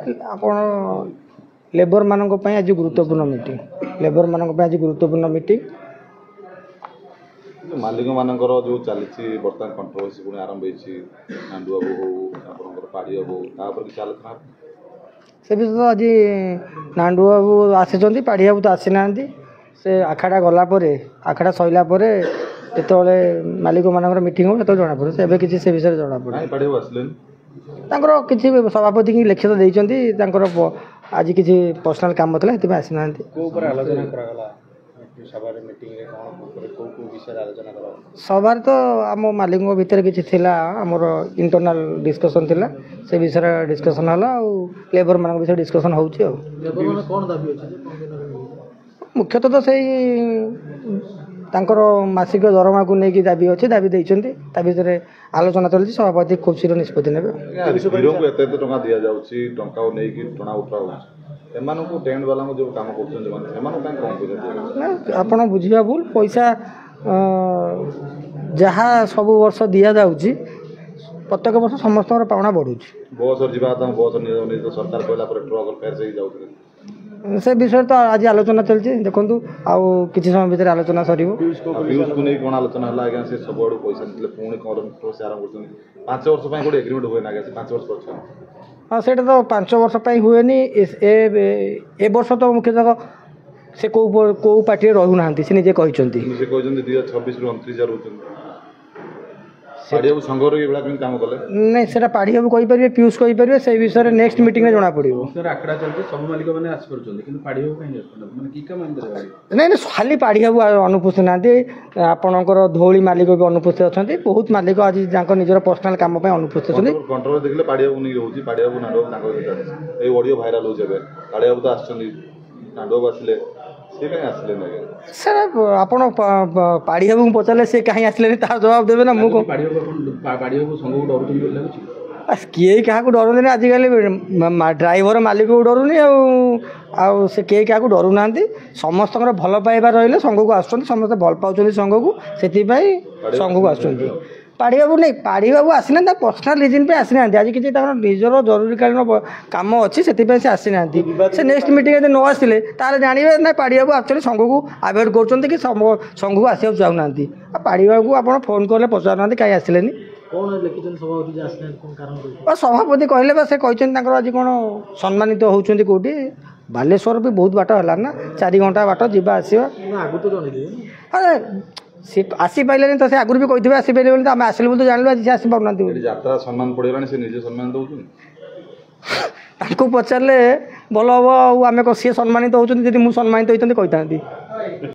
ଆପଣ लेबर मानक आज गुरुत्वपूर्ण मीटिंग लेबर मानक आज गुरुत्वपूर्ण मीटिंग मालिक मानकर जो चली बर्तमान कंट्रोवर्सी पुणी आरंभ नांडू बाबू हो पाड़ी बाबू किसी आलोचना से विषय तो आज नांडू बाबू आसी पाड़ी बाबू तो आसी ना से आखड़ा गलापर आखड़ा सरला जिते मालिक मानकर मीटिंग हो जो जना पड़े से किसी से विषय जना पड़े किसी सभापति की लिखित देते आज किसी पर्सनाल काम था ये आसी ना सभार तो आम मालिक भितर किसी थिला आमर इंटरनल डिस्कशन थिला से विषय डिस्कशन है लेबर मान विषय डिस्कशन हो मुख्यतः तो से मासिक दरमा को लेकिन दाबी अच्छे दाबी देते भर आलोचना चलती सभापति खूब शीघ्र निष्पत्ति ने आप बुझा भूल पैसा जहाँ सब वर्ष दि जाऊँगी प्रत्येक वर्ष समस्त पावना बढ़ू से विषय तो आज आलोचना चलती देखूँ आउ किसी समय भीतर आलोचना सर हाँ से तो 5 वर्ष हुए ए वर्ष तो मुख्यतः से कौ पार्टी रहूना से निजे नहीं से पाड़ी बाबू कहींपारे पीयूष कहींपारे से विषय नेक्स्ट मीटिंग में जना पड़ो नहीं खाली पाड़ी बाबू अनुपस्थित ना आपणकर धौली मालिक भी अनुपस्थित अच्छा बहुत मालिक आज निजर पर्सनाल कम अनुपस्थित सर आप पाड़ी बाबू पचारे से कहीं आसले तार जवाब देवे ना मुझे किए क्या डर आजिकल ड्राइवर मालिक को डरुनी से किए क्या डरू ना समस्त भल पाइबा रही संघ को आसुँच समस्त भल पाँच संघ को से संघ को आसुँच पाड़ी बाबू नहीं पाड़ी बाबू आसीना पर्सनाल रिजन पे आसी ना आज किसी निजर जरूरीकालीन कम अच्छी से आसी ना से नेक्स्ट मीटिंग न आसिले तार जानवे ना पाड़ी बाबू एक्चुअली संघ को आभोड कर कि संघ को आसक चाहूना पाड़ी बाबू आप फोन कले पचार कहीं आसिले सभापति कहले से आज कौन सम्मानित होती कौटी बालेश्वर भी बहुत बाट है ना 4 घंटा बाट जावा अरे सी आसी पारे तो से आगुरी भी कही आसी पारे आम आसिलु बोली तो जानलु आज आसी पाना सम्मान पड़ेगा से निजे सम्मान दौन पचारे भल हम आम सी सम्मानित होती मुझे सम्मानित होती कही था।